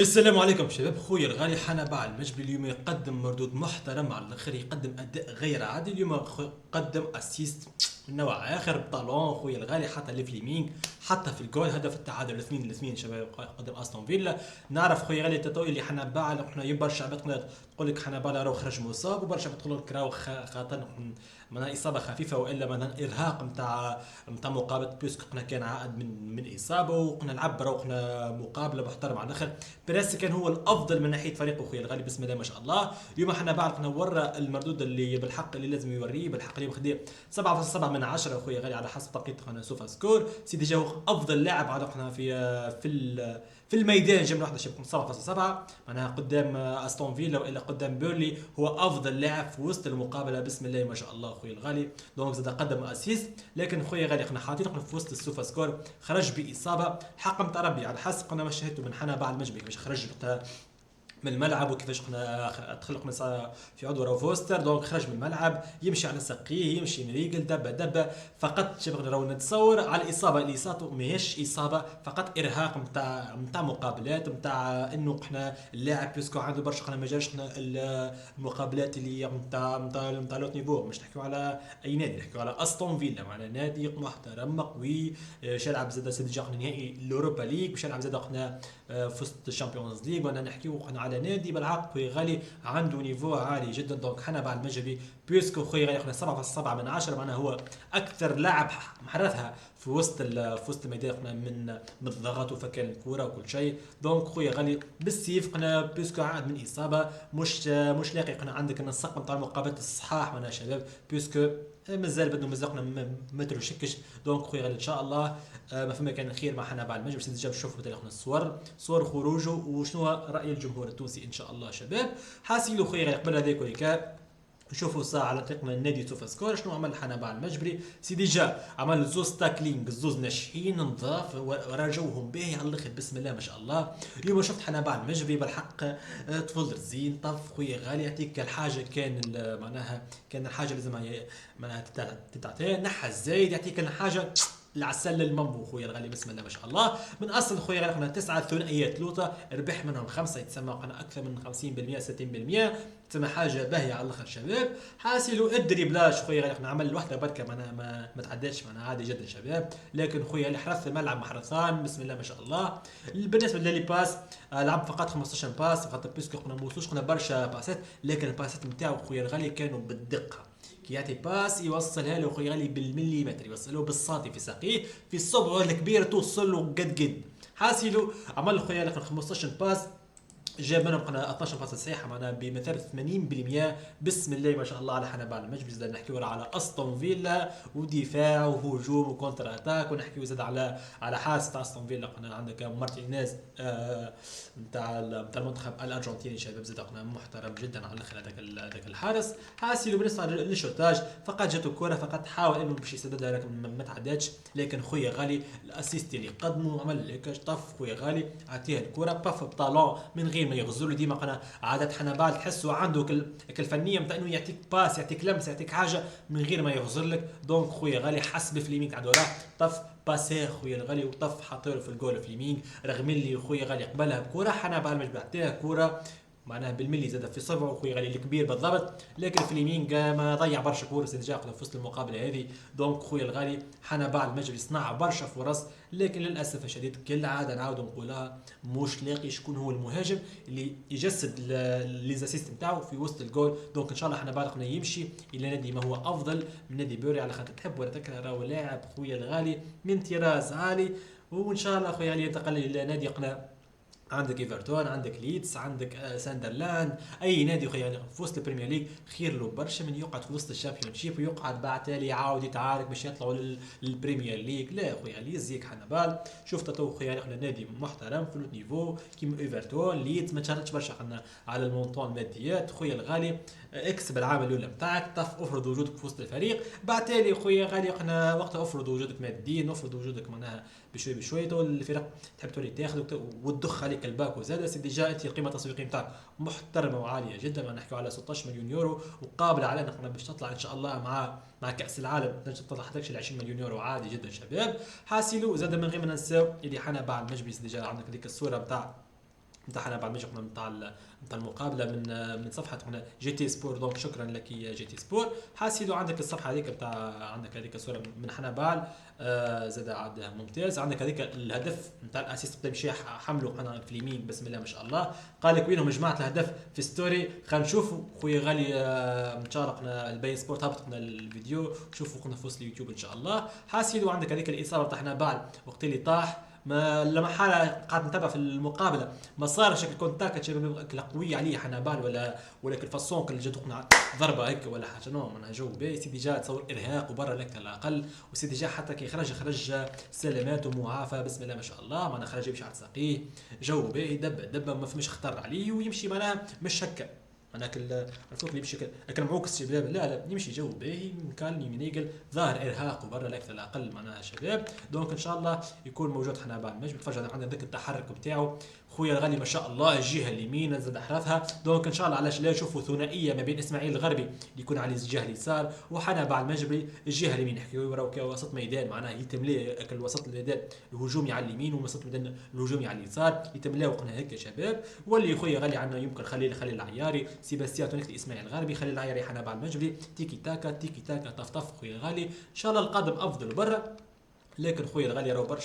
السلام عليكم شباب، خويا الغالي حنبال المجبري اليوم يقدم مردود محترم على الاخر، يقدم اداء غير عادي اليوم. قدم اسيست من نوع اخر بطالون خويا الغالي، حتى ليفليمينغ حتى في الجول هدف التعادل 2-2 شباب قدم استون فيلا. نعرف خويا الغالي تطوي اللي حنبال احنا برشا عباد تقول لك حنبال راهو خرج مصاب، وبرشا عباد تقول لك راهو خاطر معناها اصابه خفيفه والا مثلا ارهاق نتاع مقابله بيسك. قلنا كان عائد من اصابه، وقلنا لعب راهو قلنا مقابله محترمه على الاخر. بيريز كان هو الافضل من ناحيه فريقه خويا الغالي، بسم الله ما شاء الله. اليوم احنا بعد ورى المردود اللي بالحق اللي لازم يوريه، بالحق اللي مخدي 7.7 من 10 خويا الغالي على حسب تقييم قناه سوفا سكور. سيدي جاو افضل لاعب على قناه في الميدان جمله واحده شبكم 7.7 معناها قدام استون فيلا والا قدام بيرلي. هو افضل لاعب في وسط المقابله بسم الله ما شاء الله خويا الغالي. دونك زاد قدم اسيست، لكن خويا غالي احنا حاطين في وسط السوفا سكور خرج باصابه حق نتاع ربي على حسب قناه ما شاهدته من حنا بعد المجبري باش خرج من الملعب، وكيفاش قلنا تخلق في عضو راهو فوستر. دونك خرج من الملعب يمشي على ساقيه، يمشي مريقل دبه دبه فقط. شبغ راهو نتصور على الاصابه اللي صارت ماهيش اصابه، فقط ارهاق نتاع مقابلات نتاع انه احنا اللاعب بيسكو عنده برشا قلنا ما جاش احنا المقابلات اللي نتاع لوت نيفو. مش نحكيو على اي نادي، نحكيو على استون فيلا معنا نادي محترم قوي. شلعب زاد جا نهائي الاوروبا ليج، باش يلعب زاد قلنا فزت الشامبيونز ليج. وانا نحكيو على نادي بالعقل خويا غالي عنده نيفو عالي جدا. دونك حنا بعد المجري بيسكو خويا غالي احنا 7.7 من 10 معناها هو اكثر لاعب محرثها في وسط الميدان من الضغط وفكان الكره وكل شيء. دونك خويا غالي بالسيف قنا بيسكو عاد من اصابه مش لاقي قنا عندك النسق نتاع المقابلات الصحاح معناها شباب بيسكو مازال بدنا مزقنا ما تروشكش. دونك خويا غالي ان شاء الله ما فما كان خير مع حنا بعد المجلس نجم نشوفوا تاريخنا صور خروجه وشنو راي الجمهور التونسي ان شاء الله شباب. حاسيلو خويا غالي قبل هذاك وليك نشوفوا ساعة على طريقنا النادي سوفا سكور شنو عمل حنبال المجبري. سيدي جا عمل زوز تاكلينغ، زوز ناشئين نضاف ورجوهم باهي على الاخر بسم الله ما شاء الله. اليوم شفت حنبال المجبري بالحق طفل رزين طف خويا غالي يعطيك الحاجه كان معناها كان الحاجه لازم معناها تتعطيها نحى الزايد يعطيك الحاجه العسل المنبو خويا الغالي بسم الله ما شاء الله. من اصل خويا الغالي قلنا 9 ثنائيات لوطه ربح منهم 5 يتسمى قلنا اكثر من 50% 60%. تسمى حاجه باهيه على الاخر شباب. حاسلوا الدريبلاج خويا غالي قلنا عمل وحده بركه معناها ما تعداش معناها عادي جدا شباب. لكن خويا اللي حرث الملعب محرثان بسم الله ما شاء الله. بالنسبه للي باس لعب فقط 15 باس خاطر بيسكو قلنا ما وصلوش قلنا برشا باسات، لكن الباسات نتاعو خويا الغالي كانوا بالدقه. كي يعطي باس يوصلها له خويا غالي بالمليمتر، يوصله بالسنتي في ساقيه في الصبغه الكبيره توصل له قد حاسيلو عمل خويا غالي 15 باس جاب منهم قناه 12 باس صحيحه معناها بمثابه 80%. بسم الله ما شاء الله على حنبال المجبري. زاد نحكيو على استون فيلا ودفاع وهجوم وكونتر اتاك، ونحكيو زاد على حارس تاع استون فيلا قناه عندك مارتينيز نتاع المنتخب الارجنتيني شباب زاد قناه محترم جدا على الاخر هذاك الحارس. حاسيلو بالنسبه للشوتاج فقط جاته كره فقط حاول انه باش يسددها لكن ما تعداتش. لكن خويا غالي الاسيست اللي قدمه عمل لك طف خويا غالي اعطيه الكره باف بطالون من غير ما يغزر ديما قناه عادة حنبال تحسه عنده الفنيه نتاع انه يعطيك باس يعطيك لمس يعطيك حاجه من غير ما يغزر لك. دونك خويا غالي حسب فليمينغ عنده راه طف باسيه خويا الغالي وطف حاطيله في الجول فليمينغ. رغم اللي خويا غالي قبلها بكره حنبال مش بعطيها كره معناها بالملي زاد في صبعه خويا غالي الكبير بالضبط. لكن فليمينغ ما ضيع برشا كورس اللي جا في وسط المقابله هذه. دونك خويا الغالي حنبال المجري صنع برشا فرص، لكن للاسف الشديد كالعاده نعاود نقولها مش لاقي شكون هو المهاجم اللي يجسد لي زاسيست نتاعو في وسط الجول. دونك ان شاء الله حنبال قلنا يمشي الى نادي ما هو افضل من نادي بوري على خاطر تحب ولا تكره راهو لاعب خويا الغالي من طراز عالي. وان شاء الله خويا غالي ينتقل الى نادي قلنا عندك ايفرتون عندك ليدز عندك ساندرلاند اي نادي يعني في وسط البريمير ليج خير له برشا من يقعد في وسط الشامبيون شيب ويقعد بعد تالي يعاود يتعارك باش يطلعوا للبريمير ليج. لا خويا لي يزيك حنبال شفت تو خويا احنا نادي محترم في لوت نيفو كيما ايفرتون ليدز ما تشاركش برشا خلينا على المونطون الماديات. خويا الغالي اكسب العام الاولى نتاعك طف افرض وجودك في وسط الفريق بعد تالي خويا غالي قنا وقتها افرض وجودك ماديا افرض وجودك معناها بشوي بشوي تو الفرق تحب تولي تاخذ وتضخ عليك الباك وزاد سيدي جا انت القيمه التسويقيه نتاعك محترمه وعاليه جدا. ما نحكيو على 16 مليون يورو وقابله على انك باش تطلع ان شاء الله مع كاس العالم تنجم تطلع حتى ل 20 مليون يورو عادي جدا شباب. حاسيلو زاد من غير ما ننساو اللي حنا بعد مجلس سيدي جا عندك ديك الصوره نتاع نتاع حنا بعد ما جبنا نتاع المقابله من صفحه هنا جي تي سبور. دونك شكرا لك يا جي تي سبور. حاسيلو عندك الصفحه هذيك نتاع، عندك هذيك صوره من حنبال، زاد عاد ممتاز. عندك هذيك الهدف نتاع الاسيست بدا يمشي حملوا حنا في اليمين بسم الله ما شاء الله. قال لك وينهم جماعه الهدف في ستوري. خلينا نشوفوا خويا غالي، مشاركنا البي سبورت هبطنا الفيديو، شوفوا قلنا في وسط اليوتيوب ان شاء الله. حاسيلو عندك هذيك الاصابه تاع حنبال وقت اللي طاح، ما لما حاله قاعد نتابع في المقابله ما صار شكل كونتاكت قويه عليه حنبال ولا الفاسون اللي جاتونا ضربه هيك ولا حاجه. نو معناها جو باهي سيدي، جا تصور ارهاق وبرا لك على الاقل، وسيدي جا حتى كي خرج سلامات ومعافى بسم الله ما شاء الله. معناها خرج يمشي على ساقيه، جو باهي دبه ما فماش خطر عليه ويمشي معناها مش هكا. هناك الفوق اللي يمشي كان معوكس شباب، لا يمشي جو باهي مكالمي منيقل، ظاهر ارهاق وبرا لا اكثر لا اقل معناها شباب. دونك ان شاء الله يكون موجود حنا بعد مش بتفرج عندنا ذاك التحرك بتاعه خويا الغالي ما شاء الله، الجهه اليمين زاد احرفها. دونك ان شاء الله علاش لا نشوفوا ثنائيه ما بين اسماعيل الغربي اللي يكون على الجهه اليسار وحنا بعد المجبري الجهه اليمين. نحكيو راهو وسط ميدان معناها يتملي الوسط الميدان الهجومي على اليمين ووسط الميدان الهجومي على اليسار يتملاو قلنا هيك يا شباب. واللي خويا غالي عندنا يمكن خليل العياري، سيباستيان تونيك اسماعيل الغربي، خليل العياري حنا بعد المجبري، تيكي تاكا تيكي تاكا طفطف خويا غالي. ان شاء الله القادم افضل برا. لكن خويا الغالي راهو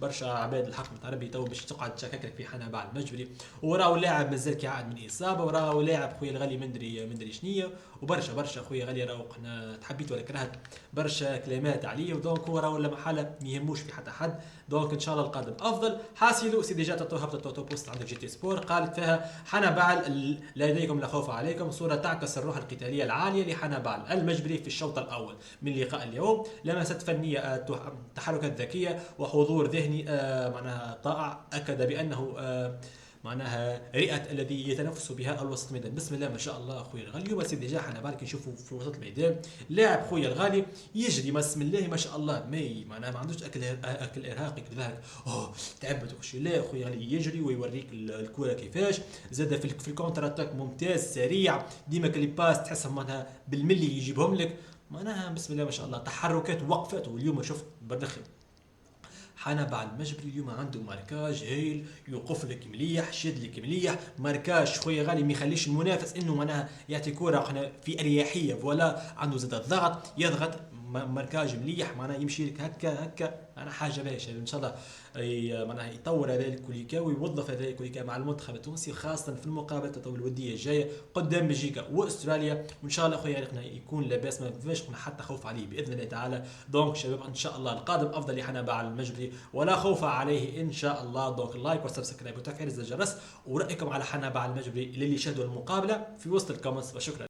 برشا عباد الحق متعربي تو باش تقعد تشكك في حنا بعد المجبري، وراهو لاعب مازال كي عاد من اصابه، وراهو لاعب خويا الغالي مندري شنيا، وبرشا خويا الغالي راهو قلنا تحبيت ولا كرهت برشا كلمات عليه. ودونك هو راهو لا محاله ما يهموش في حتى حد. دونك ان شاء الله القادم افضل. حاسيلو سيدي جات هبطت بوست عندك جي تي سبور قالت فيها حنا بعل لديكم لا خوف عليكم، صوره تعكس الروح القتاليه العاليه لحنا بعل المجبري في الشوط الاول من لقاء اليوم. لمست فنيه، تحركات ذكيه وحضور ذهني معناها طائع، اكد بانه معناها رئه الذي يتنافس بها الوسط الميدان. بسم الله ما شاء الله خويا الغالي. اليوم سيدي جا حنا بالك نشوفوا في وسط الميدان لاعب خويا الغالي يجري بسم الله ما شاء الله، معناها ما عندوش اكل ارهاقي كذا تعبت وكل شيء. لا خويا الغالي يجري ويوريك الكره كيفاش. زاد في الكونتر اتاك ممتاز سريع، ديما كلي باس تحسهم معناها بالملي يجيبهم لك، معناها بسم الله ما شاء الله تحركات ووقفات. واليوم شفت بدخل حنا بعد المجبري اليوم عنده ماركاج هايل، يوقف لك مليح، شد لك مليح، ماركاج خويا غالي ما يخليش المنافس انه معناها يعطي كره في اريحيه، ولا عنده زاد الضغط يضغط، ماركاج مليح معناها يمشي لك هكا. انا حاجه باهيه ان شاء الله معناها يطور هذا الكوليكا ويوظف هذا الكوليكا مع المنتخب التونسي، خاصه في المقابله الوديه الجايه قدام بلجيكا واستراليا. وان شاء الله خويا يكون لاباس ما فيش حتى خوف عليه باذن الله تعالى. دونك شباب ان شاء الله القادم افضل لحنا بعد المجبري ولا خوف عليه ان شاء الله. دونك لايك وسبسكرايب وتفعيل زر الجرس، ورايكم على حنا بعد المجبري اللي شاهدوا المقابله في وسط الكومنتس، وشكرا.